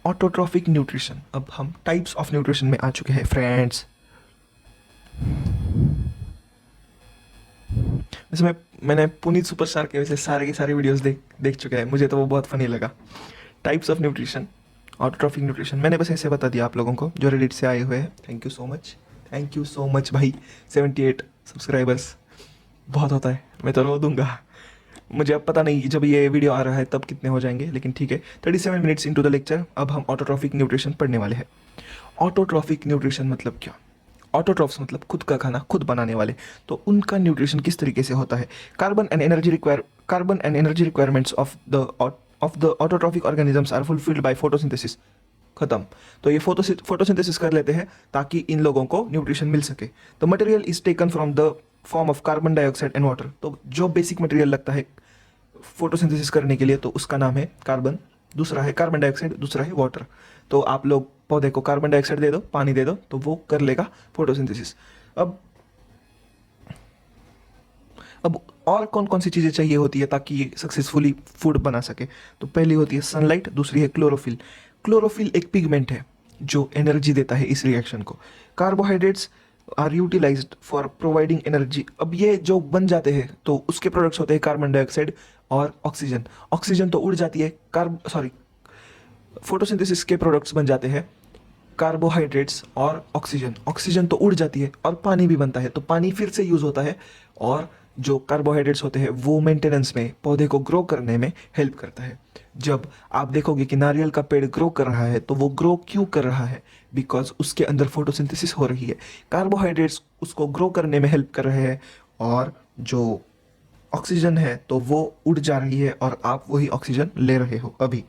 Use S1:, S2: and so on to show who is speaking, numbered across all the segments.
S1: Autotrophic nutrition. अब हम types of nutrition में आ चुके हैं फ्रेंड्स। वैसे मैंने पुनीत सुपरस्टार के वैसे सारे के सारे वीडियोस देख चुके हैं, मुझे तो वो बहुत फनी लगा। Types of nutrition, autotrophic nutrition, मैंने बस ऐसे बता दिया आप लोगों को जो रेडिट से आए हुए हैं। Thank you so much, thank you so much भाई। 78 सब्सक्राइबर्स बहुत होता है, मैं तो रो दूंगा। मुझे अब पता नहीं जब ये वीडियो आ रहा है तब कितने हो जाएंगे, लेकिन ठीक है। 37 मिनट्स इनटू द लेक्चर, अब हम ऑटोट्रॉफिक न्यूट्रिशन पढ़ने वाले हैं। ऑटोट्रॉफिक न्यूट्रिशन मतलब क्या? ऑटोट्रॉफ्स मतलब खुद का खाना खुद बनाने वाले। तो उनका न्यूट्रिशन किस तरीके से होता है? Carbon and energy requirements of the autotrophic organisms are fulfilled by photosynthesis. खत्म। तो ये फोटोसिंथेसिस कर लेते हैं ताकि इन लोगों को न्यूट्रिशन मिल सके। The material is taken from the form of carbon dioxide and water. तो जो बेसिक मटेरियल लगता है फोटोसिंथेसिस करने के लिए, तो उसका नाम है कार्बन, दूसरा है कार्बन डाइऑक्साइड, दूसरा है वाटर। तो आप लोग पौधे को कार्बन डाइऑक्साइड दे दो, पानी दे दो, तो वो कर लेगा फोटोसिंथेसिस। अब और कौन कौन सी चीज़ें चाहिए होती है ताकि ये सक्सेसफुली फूड बना सके? तो पहली होती है सनलाइट, दूसरी है क्लोरोफिल। क्लोरोफिल एक पिगमेंट है जो एनर्जी देता है इस रिएक्शन को। Carbohydrates are utilised for providing energy. अब ये जो बन जाते हैं तो उसके प्रोडक्ट्स होते हैं कार्बन डाइऑक्साइड और ऑक्सीजन। ऑक्सीजन तो उड़ जाती है, फोटोसिंथेसिस के प्रोडक्ट्स बन जाते हैं कार्बोहाइड्रेट्स और ऑक्सीजन। ऑक्सीजन तो उड़ जाती है और पानी भी बनता है, तो पानी फिर से यूज़ होता है। और जो कार्बोहाइड्रेट्स होते हैं वो मेंटेनेंस में, पौधे को ग्रो करने में हेल्प करता है। जब आप देखोगे कि नारियल का पेड़ ग्रो कर रहा है तो वो ग्रो क्यों कर रहा है? बिकॉज उसके अंदर फोटोसिंथेसिस हो रही है। कार्बोहाइड्रेट्स उसको ग्रो करने में हेल्प कर रहे हैं, और जो ऑक्सीजन है तो वो उड़ जा रही है और आप वही ऑक्सीजन ले रहे हो अभी।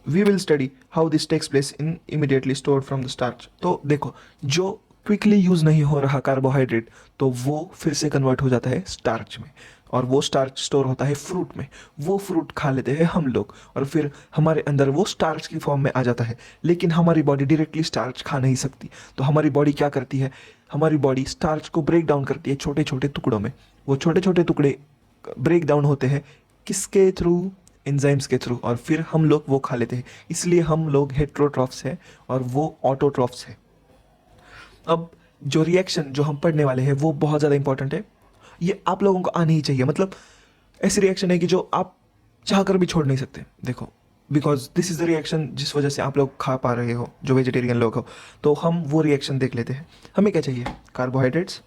S1: We will study how this takes place in immediately stored from the starch. तो देखो, जो क्विकली यूज नहीं हो रहा कार्बोहाइड्रेट, तो वो फिर से कन्वर्ट हो जाता है स्टार्च में, और वो स्टार्च स्टोर होता है फ्रूट में। वो फ्रूट खा लेते हैं हम लोग, और फिर हमारे अंदर वो स्टार्च की फॉर्म में आ जाता है। लेकिन हमारी बॉडी डायरेक्टली स्टार्च खा नहीं सकती, तो हमारी बॉडी क्या करती है? हमारी बॉडी स्टार्च को ब्रेक डाउन करती है छोटे छोटे टुकड़ों में। वो छोटे छोटे टुकड़े ब्रेक डाउन होते हैं किसके थ्रू? एंजाइम्स के थ्रू, और फिर हम लोग वो खा लेते हैं। इसलिए हम लोग हेट्रोट्रॉफ्स हैं और वो ऑटोट्रॉफ्स हैं। अब जो रिएक्शन जो हम पढ़ने वाले हैं वो बहुत ज़्यादा इंपॉर्टेंट है। ये आप लोगों को आनी ही चाहिए। मतलब ऐसी रिएक्शन है कि जो आप चाह कर भी छोड़ नहीं सकते। देखो, because this is the reaction जिस वजह से आप लोग खा पा रहे हो, जो वेजिटेरियन लोग हो। तो हम वो रिएक्शन देख लेते हैं। हमें क्या चाहिए? कार्बोहाइड्रेट्स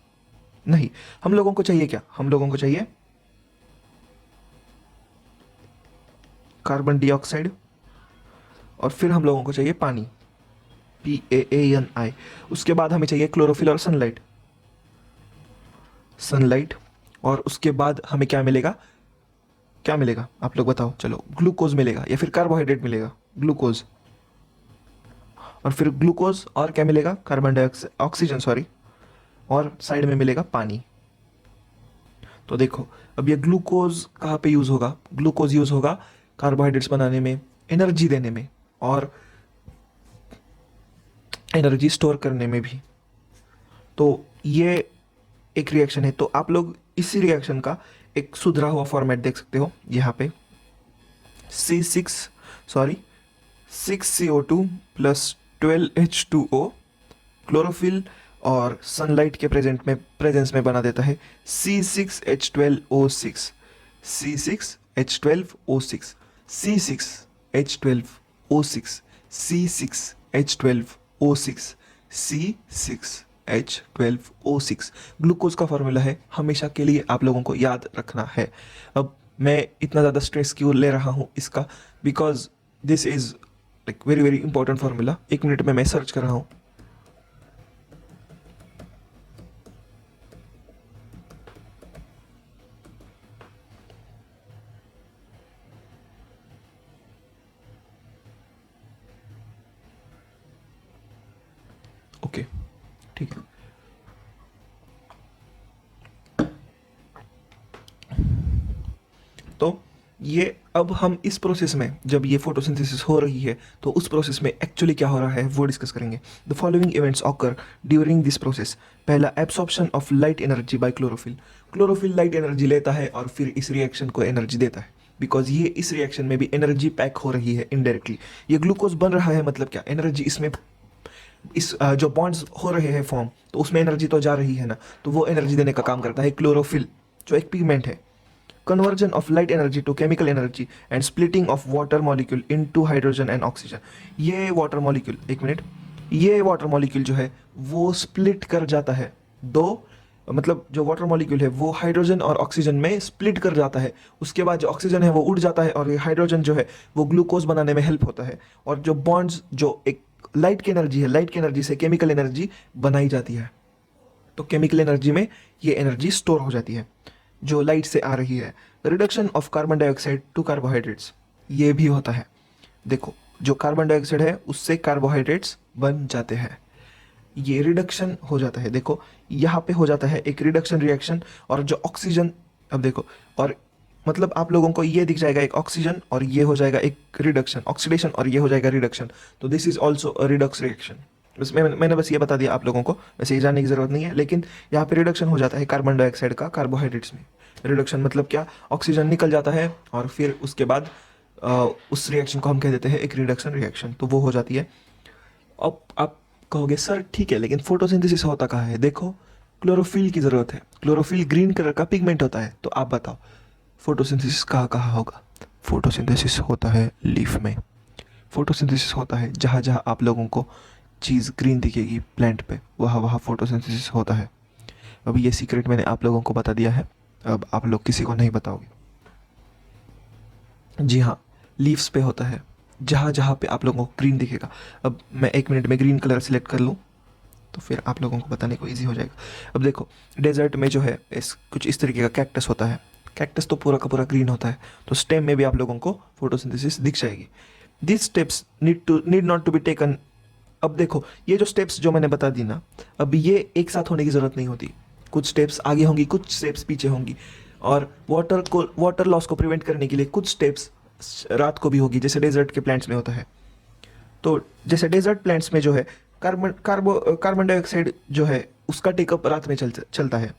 S1: नहीं, हम लोगों को चाहिए क्या? हम लोगों को चाहिए कार्बन डाइऑक्साइड, और फिर हम लोगों को चाहिए पानी, PAANI। उसके बाद हमें चाहिए क्लोरोफिल और सनलाइट, और उसके बाद हमें क्या मिलेगा? क्या मिलेगा आप लोग बताओ? चलो, ग्लूकोज मिलेगा या फिर कार्बोहाइड्रेट मिलेगा? ग्लूकोज। और फिर ग्लूकोज और क्या मिलेगा? कार्बन डाइऑक्साइड, ऑक्सीजन सॉरी, और साइड में मिलेगा पानी। तो देखो, अब ये ग्लूकोज कहाँ पे यूज़ होगा? ग्लूकोज यूज़ होगा कार्बोहाइड्रेट्स बनाने में, एनर्जी देने में, और एनर्जी स्टोर करने में भी। तो ये एक रिएक्शन है। तो आप लोग इसी रिएक्शन का एक सुधरा हुआ फॉर्मेट देख सकते हो यहाँ पे। C6CO2 प्लस 12H2O क्लोरोफिल और सनलाइट के प्रेजेंस में बना देता है C6H12O6, C6H12O6, C6H12O6, C6H12O6, C6H12O6 glucose का फॉर्मूला है, हमेशा के लिए आप लोगों को याद रखना है। अब मैं इतना ज़्यादा स्ट्रेस क्यों ले रहा हूँ इसका? Because this is like very very important formula. 1 minute में मैं सर्च कर रहा हूँ। ओके, ठीक है। तो ये अब हम इस प्रोसेस में, जब ये फोटोसिंथेसिस हो रही है, तो उस प्रोसेस में एक्चुअली क्या हो रहा है वो डिस्कस करेंगे। The following events occur during this process. पहला, absorption of light energy by chlorophyll. Chlorophyll light energy लेता है और फिर इस रिएक्शन को एनर्जी देता है। बिकॉज ये इस रिएक्शन में भी एनर्जी पैक हो रही है इनडायरेक्टली। ये ग्लूकोज बन रहा है मतलब क्या, एनर्जी इसमें जो बॉन्ड्स हो रहे हैं फॉर्म, तो उसमें एनर्जी तो जा रही है ना, तो वो एनर्जी देने का काम करता है क्लोरोफिल, जो एक पिगमेंट है। Conversion of light energy to chemical energy and splitting of water molecule into hydrogen and oxygen. ये वाटर मॉलिक्यूल, एक मिनट, ये वाटर मॉलिक्यूल जो है वो स्प्लिट कर जाता है दो, मतलब जो वाटर मॉलिक्यूल है वो हाइड्रोजन और ऑक्सीजन में स्प्लिट कर जाता है। उसके बाद जो ऑक्सीजन है वो उड़ जाता है और ये हाइड्रोजन जो है वो ग्लूकोज बनाने में हेल्प होता है। और जो बॉन्ड्स, जो एक लाइट की एनर्जी है, लाइट की एनर्जी से केमिकल एनर्जी बनाई जाती है। तो केमिकल एनर्जी में ये एनर्जी स्टोर हो जाती है जो लाइट से आ रही है। Reduction of carbon dioxide to carbohydrates, ये भी होता है। देखो, जो कार्बन डाइऑक्साइड है उससे कार्बोहाइड्रेट्स बन जाते हैं, ये रिडक्शन हो जाता है। देखो यहाँ पे हो जाता है एक रिडक्शन रिएक्शन, और जो ऑक्सीजन, अब देखो, और मतलब आप लोगों को ये दिख जाएगा एक ऑक्सीजन और ये हो जाएगा एक रिडक्शन, ऑक्सीडेशन, और ये हो जाएगा रिडक्शन। तो this is also a Redux reaction. बस मैंने बस ये बता दिया आप लोगों को, वैसे ये जानने की जरूरत नहीं है, लेकिन यहाँ पे रिडक्शन हो जाता है कार्बन डाइऑक्साइड का कार्बोहाइड्रेट्स में। रिडक्शन मतलब क्या, ऑक्सीजन निकल जाता है और फिर उसके बाद उस रिएक्शन को हम कह देते हैं एक रिडक्शन रिएक्शन, तो वो हो जाती है। अब आप कहोगे सर ठीक है, लेकिन फोटोसिंथेसिस होता कहाँ है? देखो, क्लोरोफिल की ज़रूरत है। क्लोरोफिल ग्रीन कलर का पिगमेंट होता है, तो आप बताओ फोटोसिंथेसिस कहाँ कहाँ होगा? फोटोसिंथेसिस होता है लीफ में। फोटोसिंथेसिस होता है जहाँ जहाँ आप लोगों को चीज़ ग्रीन दिखेगी प्लांट पे, वहाँ वहाँ फोटोसिंथेसिस होता है। अब ये सीक्रेट मैंने आप लोगों को बता दिया है, अब आप लोग किसी को नहीं बताओगे। जी हाँ, लीव्स पे होता है जहाँ जहाँ पे आप लोगों को ग्रीन दिखेगा। अब मैं 1 मिनट में ग्रीन कलर सिलेक्ट कर लूँ तो फिर आप लोगों को बताने को इजी हो जाएगा। अब देखो, डेजर्ट में जो है कुछ इस तरीके का कैक्टस होता है। कैक्टस तो पूरा का पूरा ग्रीन होता है, तो स्टेम में भी आप लोगों को फोटोसिंथेसिस दिख जाएगी। This steps need not to be taken. अब देखो, ये जो स्टेप्स जो मैंने बता दी ना, अब ये एक साथ होने की ज़रूरत नहीं होती। कुछ स्टेप्स आगे होंगी, कुछ स्टेप्स पीछे होंगी। और वाटर लॉस को प्रिवेंट करने के लिए कुछ स्टेप्स रात को भी होगी, जैसे डेजर्ट के प्लांट्स में होता है। तो जैसे डेजर्ट प्लांट्स में जो है कार्बन डाइऑक्साइड जो है उसका टेकअप रात में चलता है।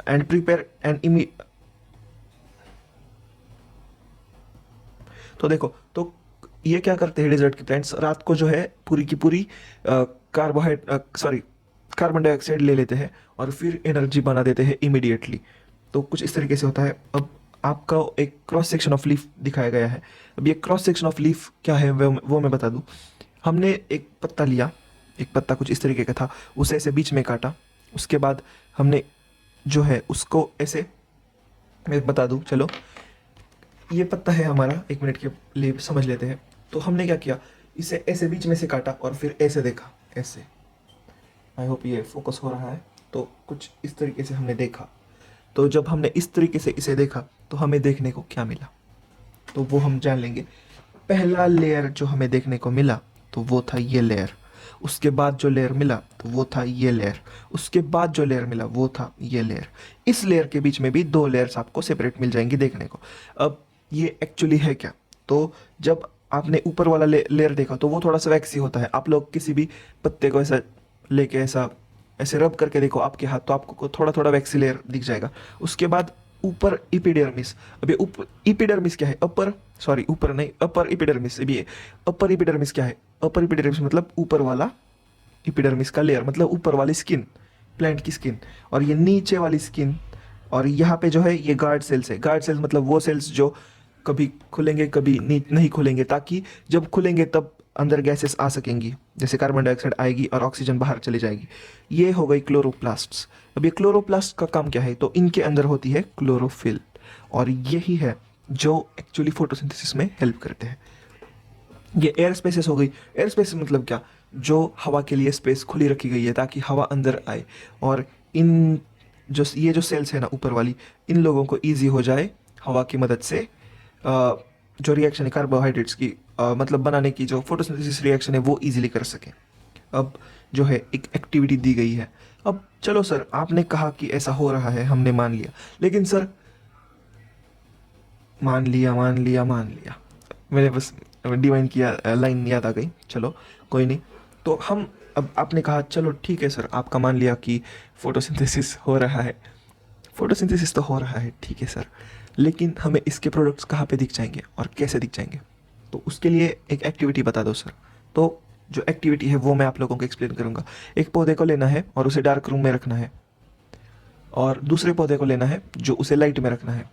S1: एंड प्रिपेयर एंड तो देखो, तो ये क्या करते हैं डेजर्ट के प्लांट्स, रात को जो है पूरी की पूरी कार्बन डाइऑक्साइड ले लेते हैं और फिर एनर्जी बना देते हैं इमीडिएटली। तो कुछ इस तरीके से होता है। अब आपका एक क्रॉस सेक्शन ऑफ लीफ दिखाया गया है। अब ये क्रॉस सेक्शन ऑफ लीफ क्या है वो मैं बता दूं। हमने एक पत्ता लिया, एक पत्ता कुछ इस तरीके का था, उसे ऐसे बीच में काटा। उसके बाद हमने जो है उसको ऐसे, मैं बता दूं, चलो ये पत्ता है हमारा, 1 मिनट के लिए समझ लेते हैं। तो हमने क्या किया, इसे ऐसे बीच में से काटा और फिर ऐसे देखा, ऐसे। आई होप ये फोकस हो रहा है। तो कुछ इस तरीके से हमने देखा। तो जब हमने इस तरीके से इसे देखा तो हमें देखने को क्या मिला, तो वो हम जान लेंगे। पहला लेयर जो हमें देखने को मिला तो वो था ये लेयर। उसके बाद जो लेयर मिला तो वो था ये लेयर। उसके बाद जो लेयर मिला वो था ये लेयर। इस लेयर के बीच में भी 2 लेयर्स आपको सेपरेट मिल जाएंगी देखने को। अब ये एक्चुअली है क्या, तो जब आपने ऊपर वाला लेयर देखा तो वो थोड़ा सा वैक्सी होता है। आप लोग किसी भी पत्ते को ऐसा लेके ऐसे रब करके देखो आपके हाथ, तो आपको थोड़ा थोड़ा वैक्सी लेयर दिख जाएगा। उसके बाद ऊपर इपिडर्मिस। अब ये इपिडर्मिस क्या है? ऊपर नहीं, अपर इपिडर्मिस। भी अपर इपिडर्मिस क्या है? अपर इपिडर्मिस मतलब ऊपर वाला इपिडर्मिस का लेयर, मतलब ऊपर वाली स्किन, प्लांट की स्किन। और ये नीचे वाली स्किन, और यहाँ पे जो है ये गार्ड सेल्स है। गार्ड सेल्स मतलब वो सेल्स जो कभी खुलेंगे कभी नहीं खुलेंगे, ताकि जब खुलेंगे तब अंदर गैसेस आ सकेंगी, जैसे कार्बन डाइऑक्साइड आएगी और ऑक्सीजन बाहर चली जाएगी। ये हो गई क्लोरोप्लास्ट्स। अब ये क्लोरोप्लास्ट का काम क्या है, तो इनके अंदर होती है क्लोरोफिल, और यही है जो एक्चुअली फोटोसिंथेसिस में हेल्प करते हैं। ये एयर स्पेसेस हो गई। एयर स्पेस मतलब क्या, जो हवा के लिए स्पेस खुली रखी गई है ताकि हवा अंदर आए, और ये जो सेल्स है ना ऊपर वाली, इन लोगों को ईजी हो जाए हवा की मदद से जो रिएक्शन है कार्बोहाइड्रेट्स की मतलब बनाने की, जो फोटोसिंथेसिस रिएक्शन है वो इजीली कर सके। अब जो है एक एक्टिविटी दी गई है। अब चलो सर, आपने कहा कि ऐसा हो रहा है, हमने मान लिया, लेकिन सर मान लिया मैंने बस डिवाइन किया, लाइन याद आ गई, चलो कोई नहीं। तो हम, अब आपने कहा चलो ठीक है सर, आपका मान लिया कि फोटोसिंथेसिस हो रहा है। फोटोसिंथेसिस तो हो रहा है, ठीक है सर, लेकिन हमें इसके प्रोडक्ट्स कहाँ पे दिख जाएंगे और कैसे दिख जाएंगे, तो उसके लिए एक एक्टिविटी बता दो सर। तो जो एक्टिविटी है वो मैं आप लोगों को एक्सप्लेन करूँगा। एक पौधे को लेना है और उसे डार्क रूम में रखना है, और दूसरे पौधे को लेना है जो उसे लाइट में रखना है,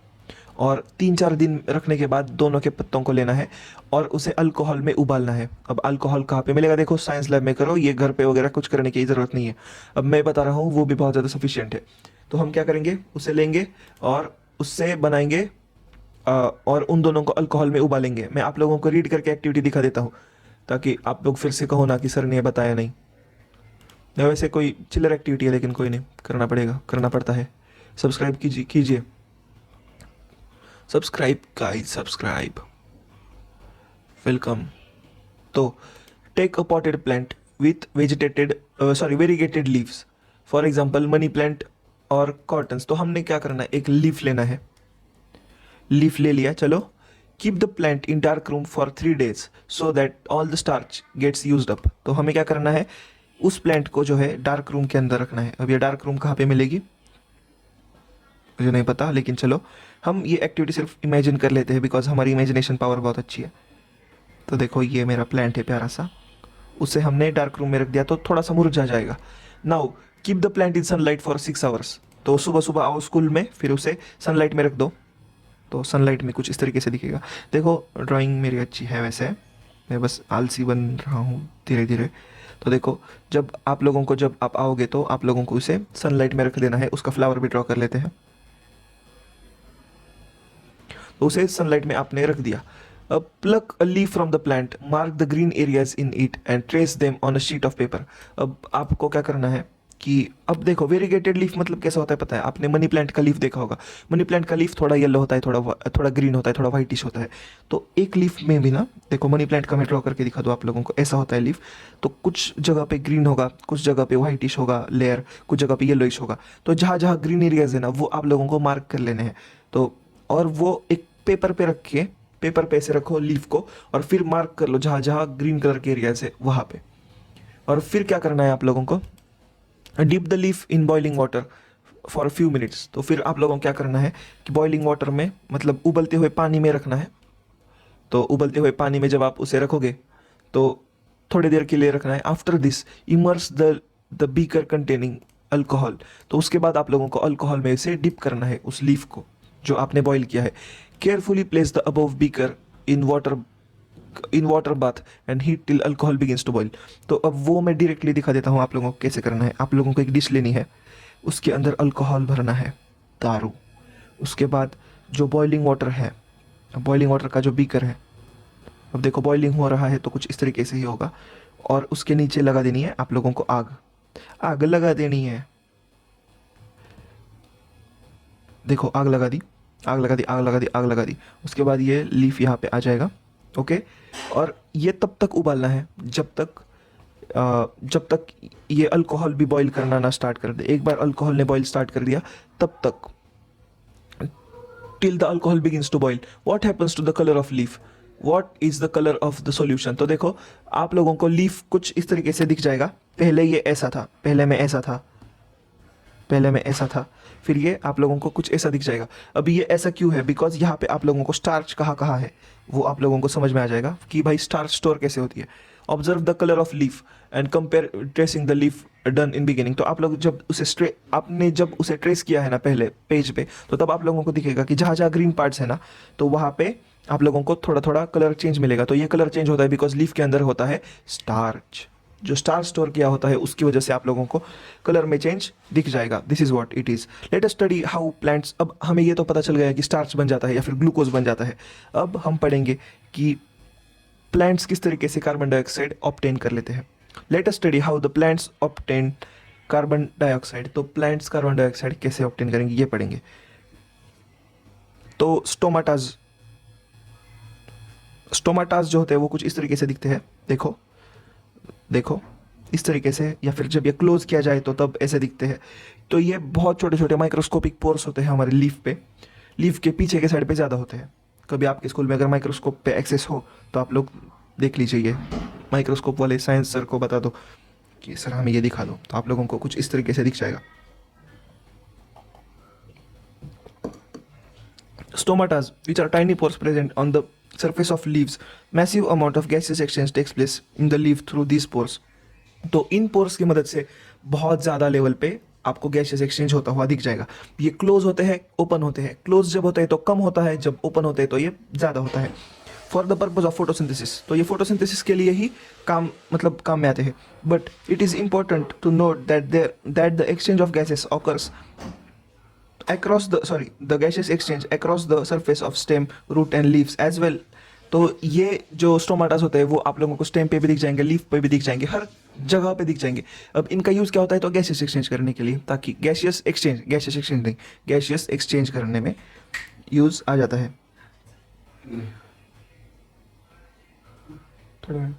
S1: और 3-4 दिन रखने के बाद दोनों के पत्तों को लेना है और उसे अल्कोहल में उबालना है। अब अल्कोहल कहाँ पे मिलेगा, देखो साइंस लैब में करो, ये घर पे वगैरह कुछ करने की ज़रूरत नहीं है। अब मैं बता रहा हूँ वो भी बहुत ज़्यादा सफिशियंट है। तो हम क्या करेंगे, उसे लेंगे और उससे बनाएंगे और उन दोनों को अल्कोहल में उबालेंगे। मैं आप लोगों को रीड करके एक्टिविटी दिखा देता हूँ, ताकि आप लोग फिर से कहो ना कि सर ने बताया नहीं। वैसे कोई चिल्लर एक्टिविटी है, लेकिन कोई नहीं, करना पड़ेगा, करना पड़ता है। सब्सक्राइब कीजिए कीजिए, सब्सक्राइब गाइस, सब्सक्राइब, वेलकम। तो take a potted plant with variegated leaves, for example money plant और कॉटन्स। तो हमने क्या करना है, एक लीफ लेना है, लीफ ले लिया, चलो। Keep the plant in dark room for 3 days so that all the starch gets used up. तो हमें क्या करना है, उस प्लांट को जो है डार्क रूम के अंदर रखना है। अब ये डार्क रूम कहाँ पे मिलेगी मुझे नहीं पता, लेकिन चलो हम ये एक्टिविटी सिर्फ इमेजिन कर लेते हैं, बिकॉज हमारी इमेजिनेशन पावर बहुत अच्छी है। तो देखो ये मेरा प्लांट है प्यारा सा, उसे हमने डार्क रूम में रख दिया तो थोड़ा सा मुरझा जाएगा। Now keep the plant in sunlight for 6 hours। तो सुबह सुबह आओ स्कूल में, फिर उसे सनलाइट में रख दो, तो सनलाइट में कुछ इस तरीके से दिखेगा। देखो ड्राइंग मेरी अच्छी है वैसे, मैं बस आलसी बन रहा हूँ धीरे धीरे। तो देखो जब आप आओगे तो आप लोगों को उसे सनलाइट में रख देना है। उसका फ्लावर भी ड्रॉ कर लेते हैं। तो उसे सनलाइट में आपने रख दिया। अब pluck a leaf from the plant, mark the green areas in it and trace them on a sheet of paper. अब आपको क्या करना है कि अब देखो वेरीगेटेड लीफ मतलब कैसा होता है पता है, आपने मनी प्लांट का लीफ देखा होगा। मनी प्लांट का लीफ थोड़ा येलो होता है, थोड़ा ग्रीन होता है, थोड़ा व्हाइटिश होता है। तो एक लीफ में भी ना, देखो मनी प्लांट का मैं ड्रॉ करके दिखा दूँ आप लोगों को, ऐसा होता है लीफ। तो कुछ जगह पे ग्रीन होगा, कुछ जगह पे व्हाइटिश होगा लेयर, कुछ जगह पे येलोइश होगा। तो जहाँ जहाँ ग्रीन एरियाज है ना, वो आप लोगों को मार्क कर लेने हैं। तो और वो एक पेपर पे रख के, पेपर पे ऐसे रखो लीफ को, और फिर मार्क कर लो जहाँ जहाँ ग्रीन कलर के एरिया है वहाँ पे। और फिर क्या करना है आप लोगों को, dip the leaf in boiling water for few minutes. तो फिर आप लोगों को क्या करना है कि बॉइलिंग वाटर में, मतलब उबलते हुए पानी में रखना है। तो उबलते हुए पानी में जब आप उसे रखोगे तो थोड़ी देर के लिए रखना है। After this immerse the beaker containing alcohol. तो उसके बाद आप लोगों को अल्कोहल में से डिप करना है उस लीफ को जो आपने बॉईल किया है। Carefully place the above beaker in water bath and heat till alcohol begins to boil. तो अब वो मैं डायरेक्टली दिखा देता हूँ आप लोगों को कैसे करना है। आप लोगों को एक डिश लेनी है, उसके अंदर अल्कोहल भरना है, दारू। उसके बाद जो बॉइलिंग वाटर है, बॉइलिंग वाटर का जो बीकर है, अब देखो बॉइलिंग हो रहा है तो कुछ इस तरीके से ही होगा। और उसके नीचे लगा देनी है आप लोगों को आग, आग लगा देनी है। देखो आग लगा दी, आग लगा दी, आग लगा दी, आग लगा दी। उसके बाद ये लीफ यहाँ पे आ जाएगा। ओके, और ये तब तक उबालना है जब तक ये अल्कोहल भी बॉईल करना ना स्टार्ट कर दे। एक बार अल्कोहल ने बॉईल स्टार्ट कर दिया तब तक, till the alcohol begins to boil. What happens to the colour of leaf, what is the colour of the solution. तो देखो आप लोगों को लीफ कुछ इस तरीके से दिख जाएगा। पहले ये ऐसा था, पहले मैं ऐसा था, पहले में ऐसा था, फिर ये आप लोगों को कुछ ऐसा दिख जाएगा। अभी ये ऐसा क्यों है, बिकॉज यहाँ पे आप लोगों को स्टार्च कहाँ कहाँ है वो आप लोगों को समझ में आ जाएगा कि भाई स्टार्च स्टोर कैसे होती है। Observe the colour of leaf and compare tracing the leaf done in beginning. तो आप लोग जब उसे ट्रेस किया है ना पहले पेज पे, तो तब आप लोगों को दिखेगा कि जहाँ जहाँ ग्रीन पार्ट्स है ना, तो वहाँ पे आप लोगों को थोड़ा थोड़ा कलर चेंज मिलेगा। तो ये कलर चेंज होता है बिकॉज लीफ के अंदर होता है स्टार्च, जो स्टार्च स्टोर किया होता है उसकी वजह से आप लोगों को कलर में चेंज दिख जाएगा। This is what it is. Let us study how plants. अब हमें ये तो पता चल गया कि स्टार्च बन जाता है या फिर ग्लूकोज बन जाता है। अब हम पढ़ेंगे कि प्लांट्स किस तरीके से कार्बन डाइऑक्साइड ऑब्टेन कर लेते हैं। Let us study how the plants obtain carbon dioxide. तो प्लांट्स कार्बन डाइऑक्साइड कैसे ऑब्टेन करेंगे ये पढ़ेंगे। तो स्टोमाटाज जो होते हैं वो कुछ इस तरीके से दिखते हैं। देखो देखो इस तरीके से, या फिर जब ये क्लोज किया जाए तो तब ऐसे दिखते हैं। तो ये बहुत छोटे छोटे माइक्रोस्कोपिक पोर्स होते हैं हमारे लीफ पे, लीफ के पीछे के साइड पे ज़्यादा होते हैं। कभी आपके स्कूल में अगर माइक्रोस्कोप पे एक्सेस हो तो आप लोग देख लीजिए, ये माइक्रोस्कोप वाले साइंस सर को बता दो कि सर हमें ये दिखा दो, तो आप लोगों को कुछ इस तरीके से दिख जाएगा। stomatas, which are tiny pores present on the surface of leaves. Massive amount of gaseous exchange takes place in the leaf through these pores. तो इन पोर्स की मदद से बहुत ज़्यादा लेवल पे आपको गैसेस एक्सचेंज होता हुआ दिख जाएगा. ये क्लोज होते हैं, ओपन होते हैं. क्लोज जब होते हैं तो कम होता है, जब ओपन होते हैं तो ये ज़्यादा होता है. For the purpose of photosynthesis, तो ये फोटोसिंथेसिस के लिए ही काम में आते हैं. But it is important to note that the exchange of gases occurs the gaseous exchange across the surface of stem, root and leaves as well. तो ये जो स्टोमाटास होते हैं वो आप लोगों को स्टेम पे भी दिख जाएंगे, लीफ पे भी दिख जाएंगे, हर जगह पे दिख जाएंगे. अब इनका यूज़ क्या होता है, तो गैसियस एक्सचेंज करने के लिए, ताकि गैसियस एक्सचेंज करने में यूज़ आ जाता है. थोड़ा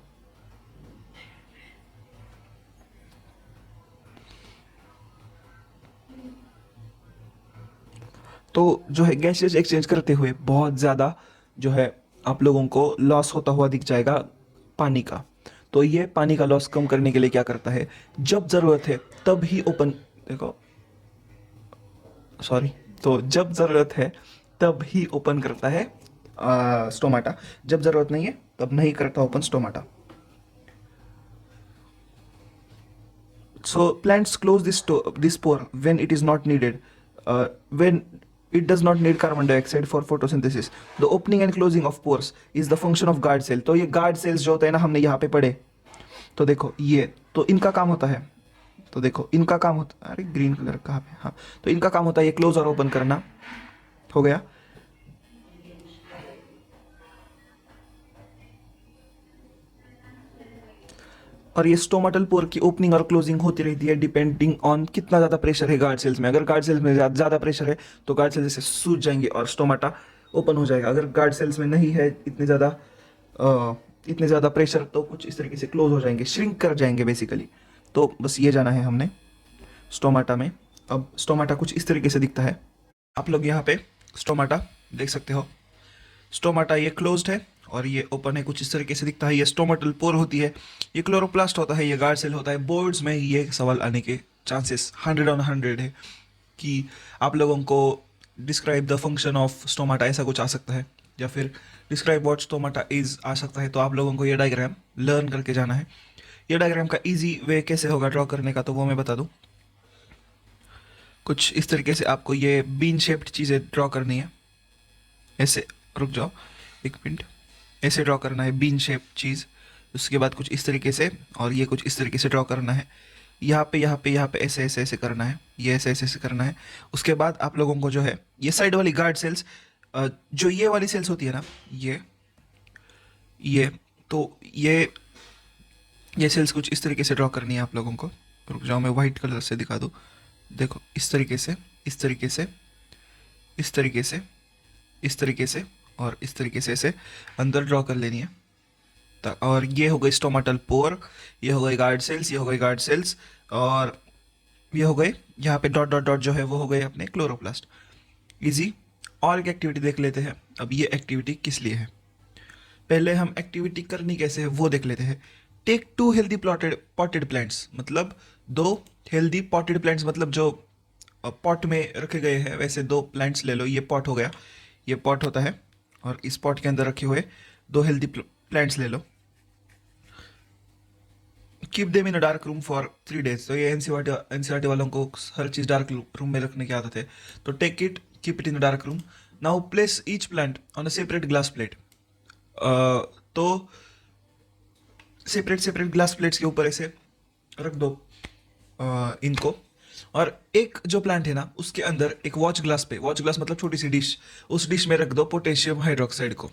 S1: तो जो है गैसेस एक्सचेंज करते हुए बहुत ज़्यादा जो है आप लोगों को लॉस होता हुआ दिख जाएगा पानी का. तो ये पानी का लॉस कम करने के लिए क्या करता है, जब ज़रूरत है तब ही ओपन तो जब ज़रूरत है तब ही ओपन करता है स्टोमाटा. जब ज़रूरत नहीं है तब नहीं करता open stomata. So plants close this pore when it is not needed. When it does not need carbon dioxide for photosynthesis. The opening and closing of pores is the function of guard cell. तो ये guard cells जो होते हैं ना, हमने यहाँ पे पढ़े. तो देखो ये तो इनका काम होता है. तो देखो इनका काम होता, अरे ग्रीन कलर कहाँ पे, हाँ, तो इनका काम होता है ये क्लोज और ओपन करना. हो गया. और ये स्टोमाटल पोर की ओपनिंग और क्लोजिंग होती रहती है डिपेंडिंग ऑन कितना ज़्यादा प्रेशर है गार्ड सेल्स में. अगर गार्ड सेल्स में ज़्यादा प्रेशर है तो गार्ड सेल्स से सूज जाएंगे और स्टोमाटा ओपन हो जाएगा. अगर गार्ड सेल्स में नहीं है इतने ज़्यादा प्रेशर तो कुछ इस तरीके से क्लोज हो जाएंगे, श्रिंक कर जाएंगे बेसिकली. तो बस ये जाना है हमने स्टोमाटा में. अब स्टोमाटा कुछ इस तरीके से दिखता है. आप लोग यहाँ पे स्टोमाटा देख सकते हो. स्टोमाटा ये क्लोज्ड है और ये ओपन है, कुछ इस तरीके से दिखता है. ये स्टोमाटल पोर होती है, ये क्लोरोप्लास्ट होता है, ये गार्ड सेल होता है. बोर्ड्स में ये सवाल आने के चांसेस 100/100 है कि आप लोगों को describe the function of stomata ऐसा कुछ आ सकता है, या फिर डिस्क्राइब व्हाट स्टोमाटा इज आ सकता है. तो आप लोगों को ये डायग्राम लर्न करके जाना है. ये डायग्राम का ईजी वे कैसे होगा ड्रॉ करने का, तो वो मैं बता दूँ. कुछ इस तरीके से आपको ये बीन शेप्ड चीज़ें ड्रॉ करनी है. ऐसे रुक जाओ एक मिनट. ऐसे ड्रॉ करना है बीन शेप चीज़. उसके बाद कुछ इस तरीके से, और ये कुछ इस तरीके से ड्रॉ करना है. यहाँ पे ऐसे ऐसे ऐसे करना है, ये ऐसे ऐसे ऐसे करना है. उसके बाद आप लोगों को जो है ये साइड वाली गार्ड सेल्स, जो ये वाली सेल्स होती है ना, ये तो ये सेल्स कुछ इस तरीके से ड्रॉ करनी है आप लोगों को. रुक जाओ मैं वाइट कलर से दिखा दूँ. देखो इस तरीके से, इस तरीके से, इस तरीके से, इस तरीके से और इस तरीके से ऐसे अंदर ड्रॉ कर लेनी है. और ये हो गई स्टोमाटल पोर, ये हो गई गार्ड सेल्स, ये हो गई गार्ड सेल्स, और ये हो गए यहाँ पे डॉट डॉट डॉट जो है वो हो गए अपने क्लोरोप्लास्ट. इजी. और एक एक्टिविटी देख लेते हैं. अब ये एक्टिविटी किस लिए है, पहले हम एक्टिविटी करनी कैसे है वो देख लेते हैं. टेक 2 हेल्दी पॉटेड प्लांट्स, मतलब 2 हेल्दी पॉटेड प्लांट्स, मतलब जो पॉट में रखे गए हैं वैसे 2 प्लांट्स ले लो. ये पॉट हो गया, ये पॉट होता है, और इस पॉट के अंदर रखे हुए 2 हेल्दी प्लांट्स ले लो. Keep them in a dark room for 3 days. तो ये एनसीईआरटी वालों को हर चीज़ डार्क रूम में रखने की आदत है. तो take it, keep it in a dark room. Now place each plant on a separate glass plate. तो सेपरेट ग्लास प्लेट्स के ऊपर ऐसे रख दो इनको. और एक जो प्लांट है ना उसके अंदर एक वॉच ग्लास मतलब छोटी सी डिश, उस डिश में रख दो पोटेशियम हाइड्रोक्साइड को.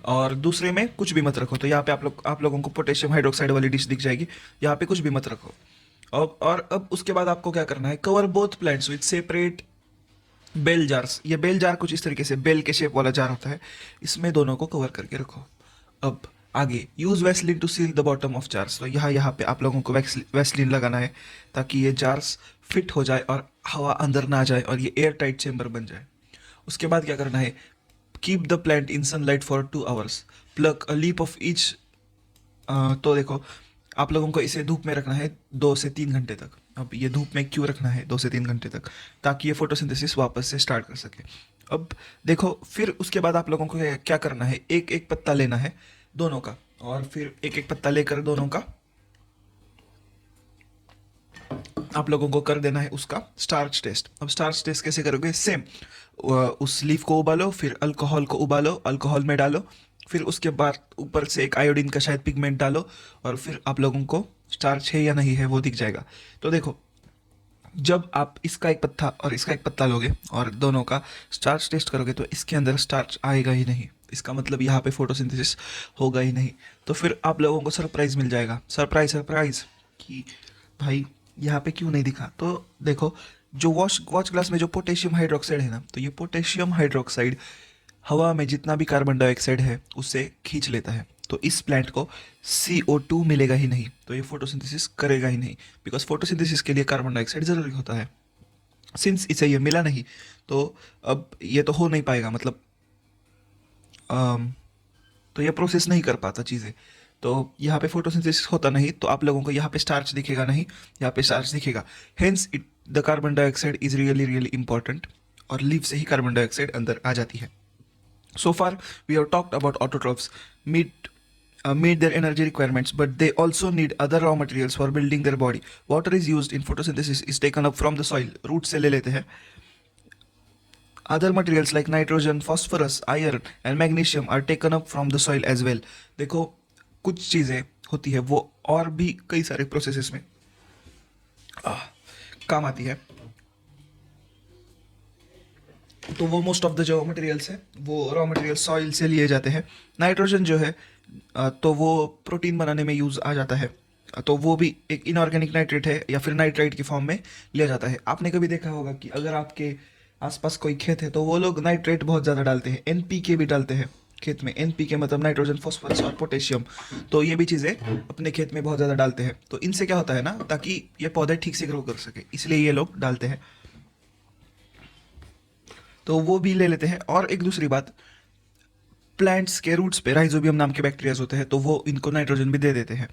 S1: और दूसरे में कुछ भी मत रखो. तो यहाँ पे आप लोगों को पोटेशियम हाइड्रोक्साइड वाली डिश दिख जाएगी. यहाँ पे कुछ भी मत रखो. अब उसके बाद आपको क्या करना है, cover both plants with separate bail jars. ये बेल जार कुछ इस तरीके से बेल के शेप वाला जार होता है, इसमें दोनों को कवर करके रखो. अब आगे use vaseline to seal the bottom of jars. तो यहाँ पे आप लोगों को वैसलीन लगाना है ताकि ये जार्स फिट हो जाए और हवा अंदर ना जाए और ये एयर टाइट चेम्बर बन जाए. उसके बाद क्या करना है, keep the plant in sunlight for 2 hours. Pluck a leaf off each. तो देखो आप लोगों को इसे धूप में रखना है 2 से 3 घंटे तक. अब ये धूप में क्यों रखना है 2 से 3 घंटे तक, ताकि ये फोटोसिंथेसिस वापस से स्टार्ट कर सके। अब देखो, फिर उसके बाद आप लोगों को क्या करना है, एक एक पत्ता लेना है दोनों का, और फिर एक एक पत्ता लेकर दोनों का आप लोगों को कर देना है उसका स्टार्च टेस्ट। अब स्टार्च टेस्ट कैसे करोगे, सेम उस लीफ को उबालो, फिर अल्कोहल को उबालो, अल्कोहल में डालो, फिर उसके बाद ऊपर से एक आयोडीन का शायद पिगमेंट डालो, और फिर आप लोगों को स्टार्च है या नहीं है वो दिख जाएगा। तो देखो, जब आप इसका एक पत्ता और इसका एक पत्ता लोगे और दोनों का स्टार्च टेस्ट करोगे तो इसके अंदर स्टार्च आएगा ही नहीं, इसका मतलब यहाँ पे फोटोसिंथेसिस होगा ही नहीं। तो फिर आप लोगों को सरप्राइज मिल जाएगा, सरप्राइज सरप्राइज, कि भाई यहाँ पे क्यों नहीं दिखा। तो देखो, जो वॉश वॉच ग्लास में जो पोटेशियम हाइड्रोक्साइड है ना, तो ये पोटेशियम हाइड्रोक्साइड हवा में जितना भी कार्बन डाइऑक्साइड है उसे खींच लेता है। तो इस प्लांट को CO2 मिलेगा ही नहीं, तो ये फोटोसिंथेसिस करेगा ही नहीं, बिकॉज फोटोसिंथेसिस के लिए कार्बन डाइऑक्साइड ज़रूरी होता है। सिंस इसे ये मिला नहीं, तो अब ये तो हो नहीं पाएगा, मतलब अम, तो ये प्रोसेस नहीं कर पाता चीज़ें। तो यहाँ पे फोटोसिंथेसिस होता नहीं, तो आप लोगों को यहाँ पे स्टार्च दिखेगा नहीं, यहाँ पे स्टार्च दिखेगा। Hence it the carbon dioxide is really really important, और लीफ से ही कार्बन डाइऑक्साइड अंदर आ जाती है। So far, we have talked about autotrophs meet their energy requirements, but they also need other raw materials for building their body. Water is used in photosynthesis is taken up from the soil. Root से ले लेते हैं. Other materials like nitrogen, phosphorus, iron and magnesium are taken up from the soil as well. देखो, कुछ चीज़ें होती है वो और भी कई सारे प्रोसेसेस में काम आती है। तो वो मोस्ट ऑफ द जो मटेरियल्स है वो रॉ मटेरियल सॉइल से लिए जाते हैं। नाइट्रोजन जो है तो वो प्रोटीन बनाने में यूज़ आ जाता है, तो वो भी एक इनऑर्गेनिक नाइट्रेट है या फिर नाइट्राइट की फॉर्म में लिया जाता है। आपने कभी देखा होगा कि अगर आपके आसपास कोई खेत है तो वो लोग नाइट्रेट बहुत ज़्यादा डालते हैं, NPK भी डालते हैं खेत में। NPK मतलब नाइट्रोजन, फॉस्फोरस और पोटेशियम, तो ये भी चीज़ें अपने खेत में बहुत ज़्यादा डालते हैं। तो इनसे क्या होता है ना, ताकि ये पौधे ठीक से ग्रो कर सके, इसलिए ये लोग डालते हैं, तो वो भी ले लेते हैं। और एक दूसरी बात, प्लांट्स के रूट्स पे राइजोबियम नाम के बैक्टीरियाज होते हैं, तो वो इनको नाइट्रोजन भी दे देते हैं।